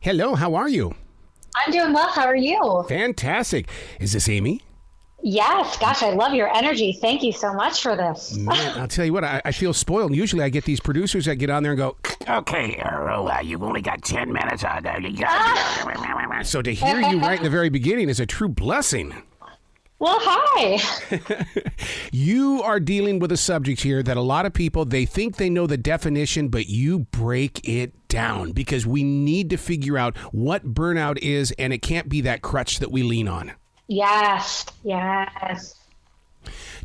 Hello, how are you? I'm doing well. How are you? Fantastic. Is this Amy? Yes, gosh, I love your energy. Thank you so much for this. Man, I'll tell you what, I feel spoiled. Usually I get these producers that get on there and go, okay, you've only got 10 minutes. So to hear you right in the very beginning is a true blessing. Well, hi. You are dealing with a subject here that a lot of people, they think they know the definition, but you break it down because we need to figure out what burnout is, and it can't be that crutch that we lean on. Yes, yes.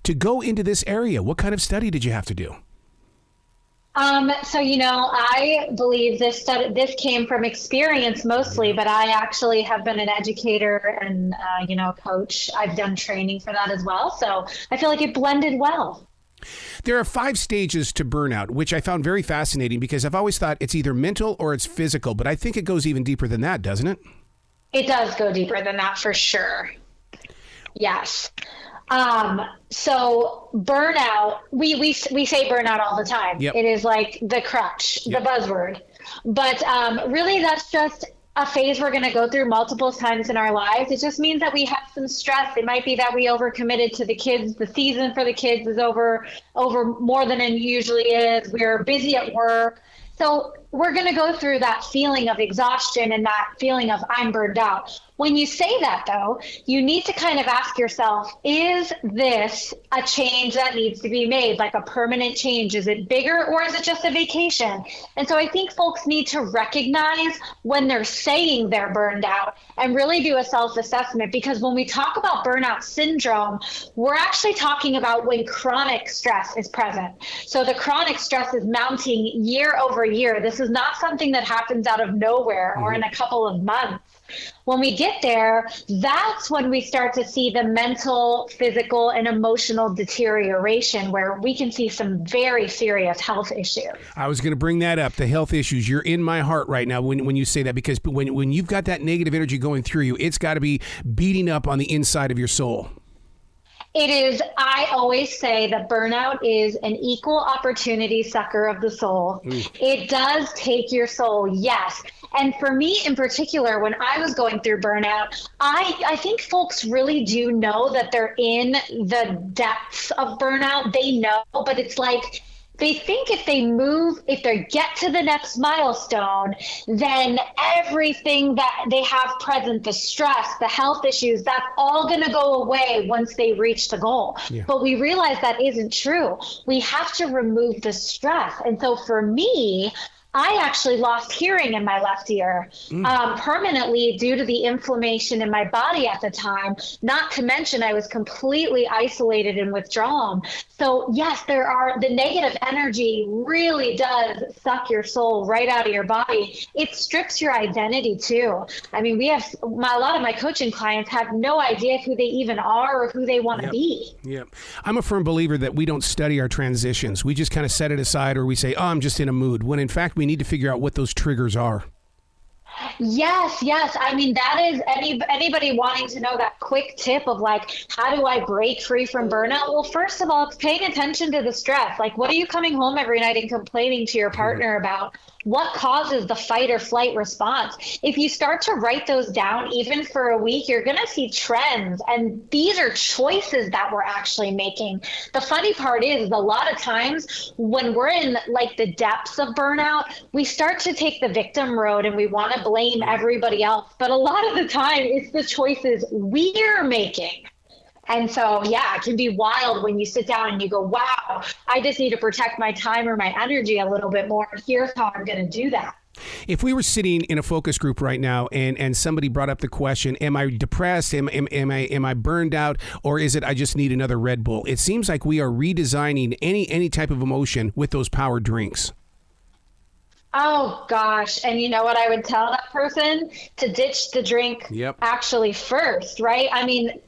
To go into this area, what kind of study did you have to do? I believe this came from experience mostly, but I actually have been an educator and, coach. I've done training for that as well. So I feel like it blended well. There are 5 stages to burnout, which I found very fascinating because I've always thought it's either mental or it's physical, but I think it goes even deeper than that, doesn't it? It does go deeper than that for sure. Yes. So burnout, we say burnout all the time. Yep. It is like the crutch, Yep. the buzzword. But really, that's just a phase we're going to go through multiple times in our lives. It just means that we have some stress. It might be that we overcommitted to the kids. The season for the kids is over more than it usually is. We're busy at work. So we're going to go through that feeling of exhaustion and that feeling of I'm burned out. When you say that, though, you need to kind of ask yourself, is this a change that needs to be made, like a permanent change? Is it bigger or is it just a vacation? And so I think folks need to recognize when they're saying they're burned out and really do a self-assessment, because when we talk about burnout syndrome, we're actually talking about when chronic stress is present. So the chronic stress is mounting year over year. This is not something that happens out of nowhere or in a couple of months. When we get there, that's when we start to see the mental, physical, and emotional deterioration where we can see some very serious health issues. I was going to bring that up, the health issues. You're in my heart right now when you say that, because when you've got that negative energy going through you, it's got to be beating up on the inside of your soul. It is. I always say that burnout is an equal opportunity sucker of the soul. It does take your soul, yes. And for me in particular, when I was going through burnout, I think folks really do know that they're in the depths of burnout. They know, but it's like they think if they get to the next milestone, then everything that they have present, the stress, the health issues, that's all going to go away once they reach the goal. Yeah. But we realize that isn't true. We have to remove the stress. And so for me, I actually lost hearing in my left ear permanently due to the inflammation in my body at the time, not to mention I was completely isolated and withdrawn. So yes, the negative energy really does suck your soul right out of your body. It strips your identity too. I mean, a lot of my coaching clients have no idea who they even are or who they want to be. Yeah. I'm a firm believer that we don't study our transitions. We just kind of set it aside, or we say, oh, I'm just in a mood, when in fact we need to figure out what those triggers are. Yes. I mean, that is anybody wanting to know that quick tip of like, how do I break free from burnout? Well, first of all, it's paying attention to the stress. Like, what are you coming home every night and complaining to your partner about? What causes the fight or flight response? If you start to write those down, even for a week, you're going to see trends. And these are choices that we're actually making. The funny part is a lot of times when we're in like the depths of burnout, we start to take the victim road and we want to blame everybody else. But a lot of the time, it's the choices we're making. And so, yeah, it can be wild when you sit down and you go, wow, I just need to protect my time or my energy a little bit more. Here's how I'm going to do that. If we were sitting in a focus group right now and somebody brought up the question, am I depressed? Am I burned out? Or is it I just need another Red Bull? It seems like we are redesigning any type of emotion with those power drinks. Oh, gosh. And you know what I would tell that person? To ditch the drink actually first, right? I mean,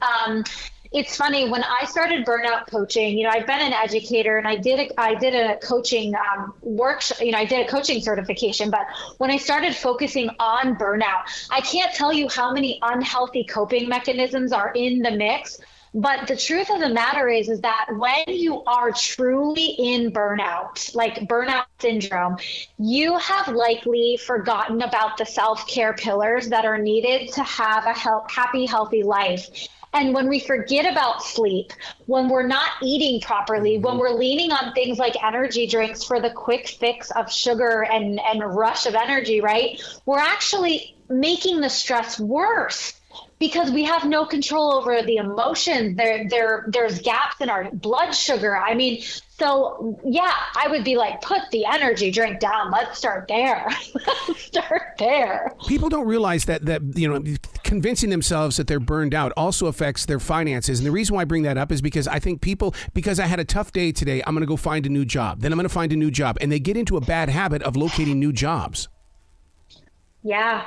it's funny, when I started burnout coaching, I've been an educator and I did a coaching workshop, I did a coaching certification, but when I started focusing on burnout, I can't tell you how many unhealthy coping mechanisms are in the mix. But the truth of the matter is that when you are truly in burnout, like burnout syndrome, you have likely forgotten about the self-care pillars that are needed to have a happy, healthy life. And when we forget about sleep, when we're not eating properly, when we're leaning on things like energy drinks for the quick fix of sugar and rush of energy, right? We're actually making the stress worse, because we have no control over the emotions. There's gaps in our blood sugar. I mean, so yeah, I would be like, put the energy drink down. Let's start there. Let's start there. People don't realize that convincing themselves that they're burned out also affects their finances. And the reason why I bring that up is because I think because I had a tough day today, I'm going to go find a new job. Then I'm going to find a new job. And they get into a bad habit of locating new jobs. Yeah.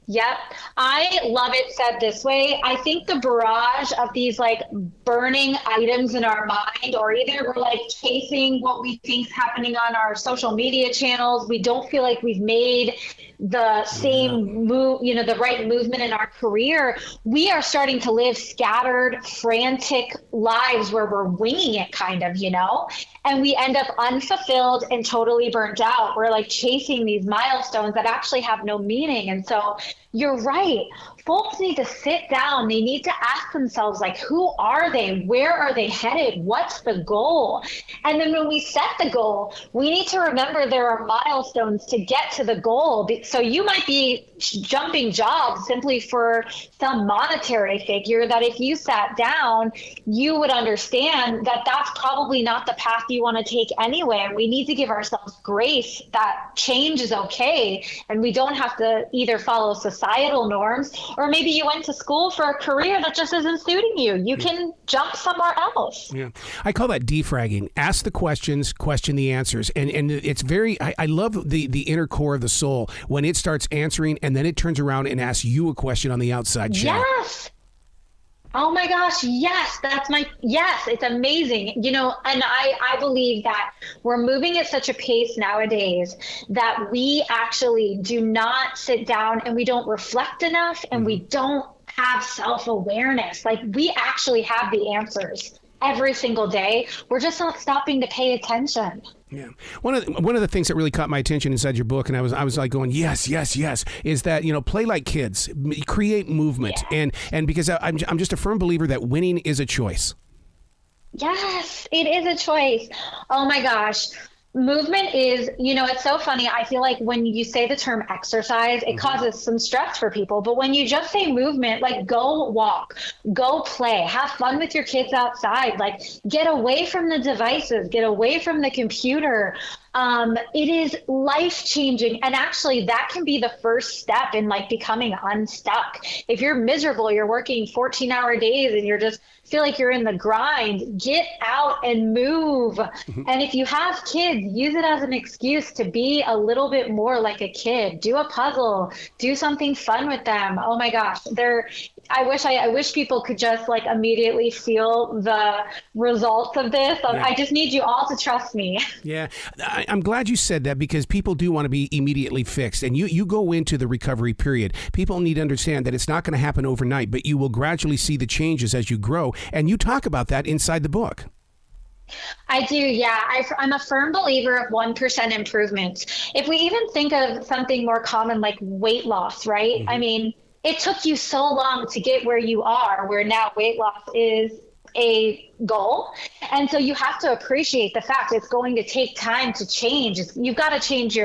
Yep. I love it said this way. I think the barrage of these like burning items in our mind, or either we're like chasing what we think is happening on our social media channels. We don't feel like we've made the same move, the right movement in our career. We are starting to live scattered, frantic lives where we're winging it kind of, and we end up unfulfilled and totally burnt out. We're like chasing these milestones that actually have no meaning. And so you're right. Folks need to sit down. They need to ask themselves, like, who are they? Where are they headed? What's the goal? And then when we set the goal, we need to remember there are milestones to get to the goal. So you might be jumping jobs simply for some monetary figure that if you sat down, you would understand that that's probably not the path you want to take anyway. And we need to give ourselves grace that change is okay. And we don't have to either follow societal norms, or maybe you went to school for a career that just isn't suiting you. You can jump somewhere else. Yeah. I call that defragging. Ask the questions, question the answers. And it's very, I love the inner core of the soul when it starts answering and then it turns around and asks you a question on the outside channel. Yes. Oh my gosh. Yes. Yes. It's amazing. And I believe that we're moving at such a pace nowadays that we actually do not sit down and we don't reflect enough, and we don't have self-awareness. Like, we actually have the answers every single day. We're just not stopping to pay attention. Yeah. One of the things that really caught my attention inside your book, and I was like going, yes, is that, play like kids, create movement. Yeah. And because I'm just a firm believer that winning is a choice. Yes, it is a choice. Oh my gosh. Movement is, it's so funny. I feel like when you say the term exercise, it causes some stress for people. But when you just say movement, like go walk, go play, have fun with your kids outside, like get away from the devices, get away from the computer. It is life-changing. And actually that can be the first step in like becoming unstuck. If you're miserable, you're working 14-hour days and you're just feel like you're in the grind, get out and move. And if you have kids, use it as an excuse to be a little bit more like a kid. Do a puzzle, do something fun with them. Oh my gosh, I wish people could just like immediately feel the results of this. Yeah. I just need you all to trust me. Yeah, I'm glad you said that, because people do want to be immediately fixed. And you go into the recovery period. People need to understand that it's not going to happen overnight, but you will gradually see the changes as you grow. And you talk about that inside the book. I do, yeah. I'm a firm believer of 1% improvement. If we even think of something more common like weight loss, right? I mean, it took you so long to get where you are, where now weight loss is a goal. And so you have to appreciate the fact it's going to take time to change. You've got to change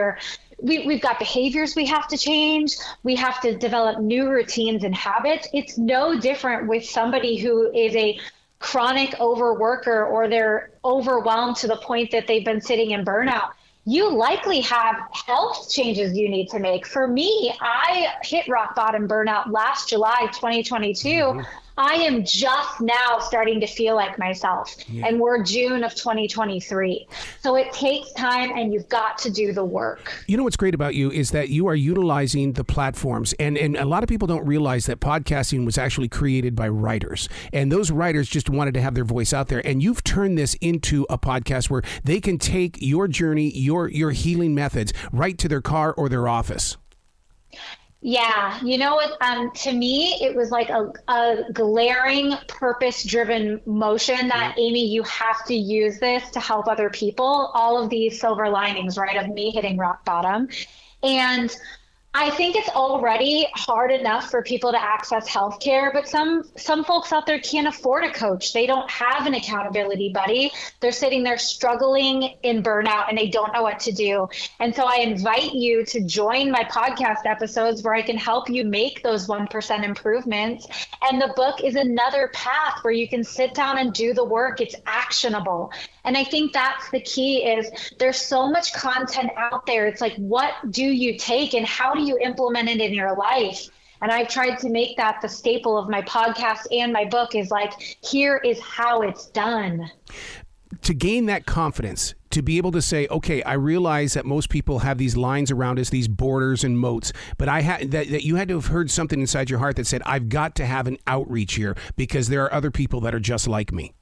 we've got behaviors we have to change. We have to develop new routines and habits. It's no different with somebody who is a chronic overworker, or they're overwhelmed to the point that they've been sitting in burnout. You likely have health changes you need to make. For me, I hit rock bottom burnout last July 2022. I am just now starting to feel like myself, and we're June of 2023. So it takes time, and you've got to do the work. You know what's great about you is that you are utilizing the platforms, and a lot of people don't realize that podcasting was actually created by writers, and those writers just wanted to have their voice out there, and you've turned this into a podcast where they can take your journey, your healing methods right to their car or their office. Yeah, you know what? To me, it was like a glaring, purpose-driven motion that, Amy, you have to use this to help other people. All of these silver linings, right, of me hitting rock bottom. And I think it's already hard enough for people to access healthcare, but some folks out there can't afford a coach. They don't have an accountability buddy. They're sitting there struggling in burnout and they don't know what to do. And so I invite you to join my podcast episodes where I can help you make those 1% improvements. And the book is another path where you can sit down and do the work. It's actionable. And I think that's the key is there's so much content out there. It's like, what do you take and how do you implement it in your life? And I've tried to make that the staple of my podcast and my book is like, here is how it's done. To gain that confidence, to be able to say, okay, I realize that most people have these lines around us, these borders and moats, but that you had to have heard something inside your heart that said, I've got to have an outreach here because there are other people that are just like me.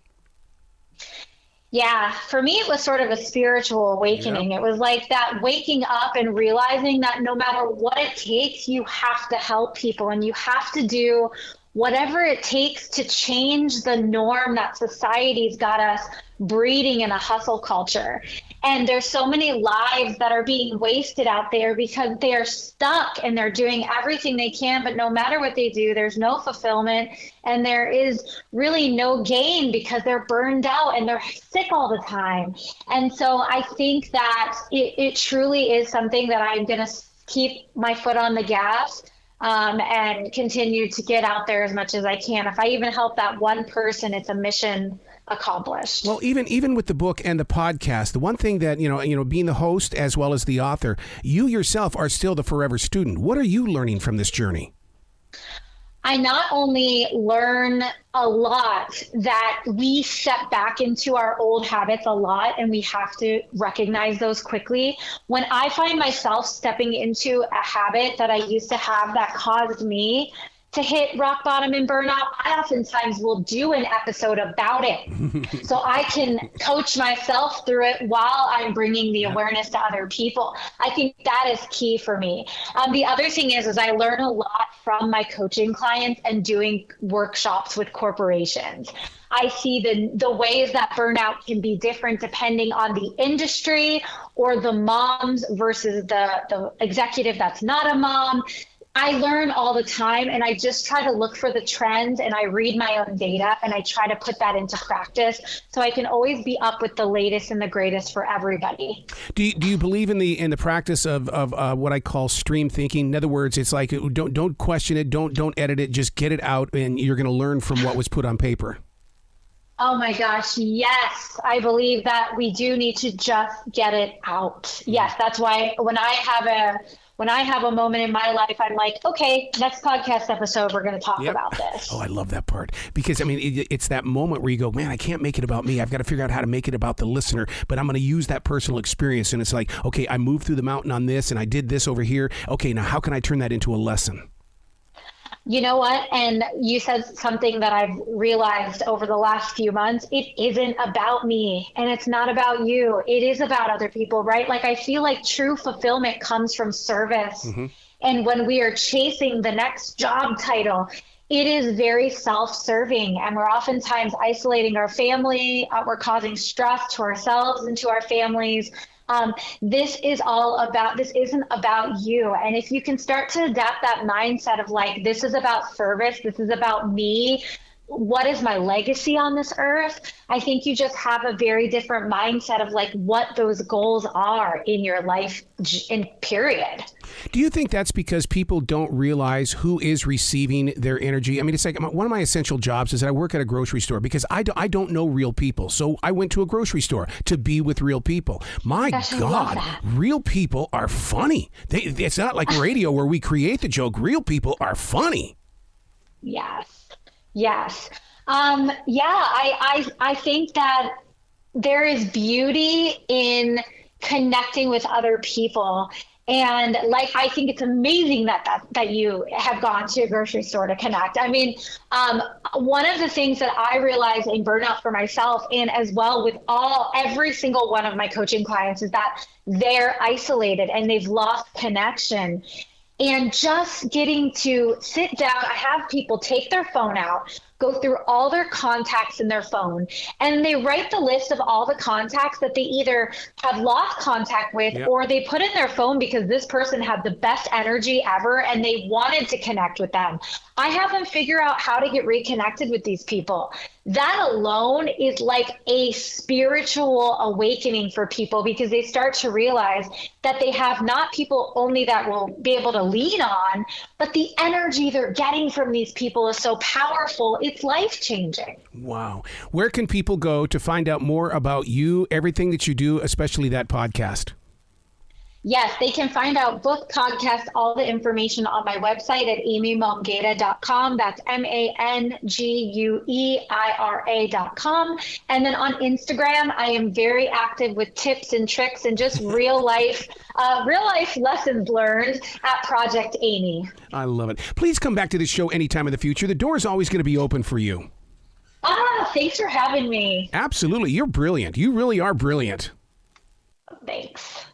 Yeah, for me, it was sort of a spiritual awakening. It was like that waking up and realizing that no matter what it takes, you have to help people and you have to do whatever it takes to change the norm that society's got us breeding in a hustle culture. And there's so many lives that are being wasted out there because they're stuck and they're doing everything they can, but no matter what they do, there's no fulfillment and there is really no gain because they're burned out and they're sick all the time. And so I think that it truly is something that I'm going to keep my foot on the gas and continue to get out there as much as I can. If I even help that one person, it's a mission accomplished. Well, even with the book and the podcast, the one thing that, being the host as well as the author, you yourself are still the forever student. What are you learning from this journey? I not only learn a lot that we step back into our old habits a lot and we have to recognize those quickly. When I find myself stepping into a habit that I used to have that caused me to hit rock bottom and burnout, I oftentimes will do an episode about it so I can coach myself through it while I'm bringing the awareness to other people. I think that is key for me. The other thing is I learn a lot from my coaching clients and doing workshops with corporations. I see the ways that burnout can be different depending on the industry or the moms versus the executive that's not a mom. I learn all the time and I just try to look for the trends and I read my own data and I try to put that into practice so I can always be up with the latest and the greatest for everybody. Do you believe in the practice of what I call stream thinking? In other words, it's like don't question it, don't edit it, just get it out and you're going to learn from what was put on paper. Oh my gosh, yes. I believe that we do need to just get it out. Yes, that's why when I have a moment in my life, I'm like, okay, next podcast episode, we're going to talk about this. Oh, I love that part because, it's that moment where you go, man, I can't make it about me. I've got to figure out how to make it about the listener, but I'm going to use that personal experience. And it's like, okay, I moved through the mountain on this and I did this over here. Okay, now how can I turn that into a lesson? You know what? And you said something that I've realized over the last few months. It isn't about me and it's not about you. It is about other people, right? Like I feel like true fulfillment comes from service. Mm-hmm. And when we are chasing the next job title, it is very self-serving and we're oftentimes isolating our family. We're causing stress to ourselves and to our families. This isn't about you. And if you can start to adapt that mindset of like, this is about service, this is about me, what is my legacy on this earth? I think you just have a very different mindset of like what those goals are in your life in period. Do you think that's because people don't realize who is receiving their energy? It's like one of my essential jobs is that I work at a grocery store because I don't know real people. So I went to a grocery store to be with real people. My God, real people are funny. It's not like radio where we create the joke. Real people are funny. Yes. Yes. I think that there is beauty in connecting with other people. And like, I think it's amazing that you have gone to a grocery store to connect. One of the things that I realized in burnout for myself and as well with every single one of my coaching clients is that they're isolated and they've lost connection. And just getting to sit down, I have people take their phone out, go through all their contacts in their phone, and they write the list of all the contacts that they either have lost contact with or they put in their phone because this person had the best energy ever and they wanted to connect with them. I have them figure out how to get reconnected with these people. That alone is like a spiritual awakening for people because they start to realize that they have not people only that will be able to lean on, but the energy they're getting from these people is so powerful. It's life-changing. Wow. Where can people go to find out more about you, everything that you do, especially that podcast? Yes, they can find out book, podcast, all the information on my website at amymangueira.com. That's MANGUEIRA.com. And then on Instagram, I am very active with tips and tricks and just real life lessons learned at Project Amy. I love it. Please come back to the show anytime in the future. The door is always going to be open for you. Thanks for having me. Absolutely. You're brilliant. You really are brilliant. Thanks.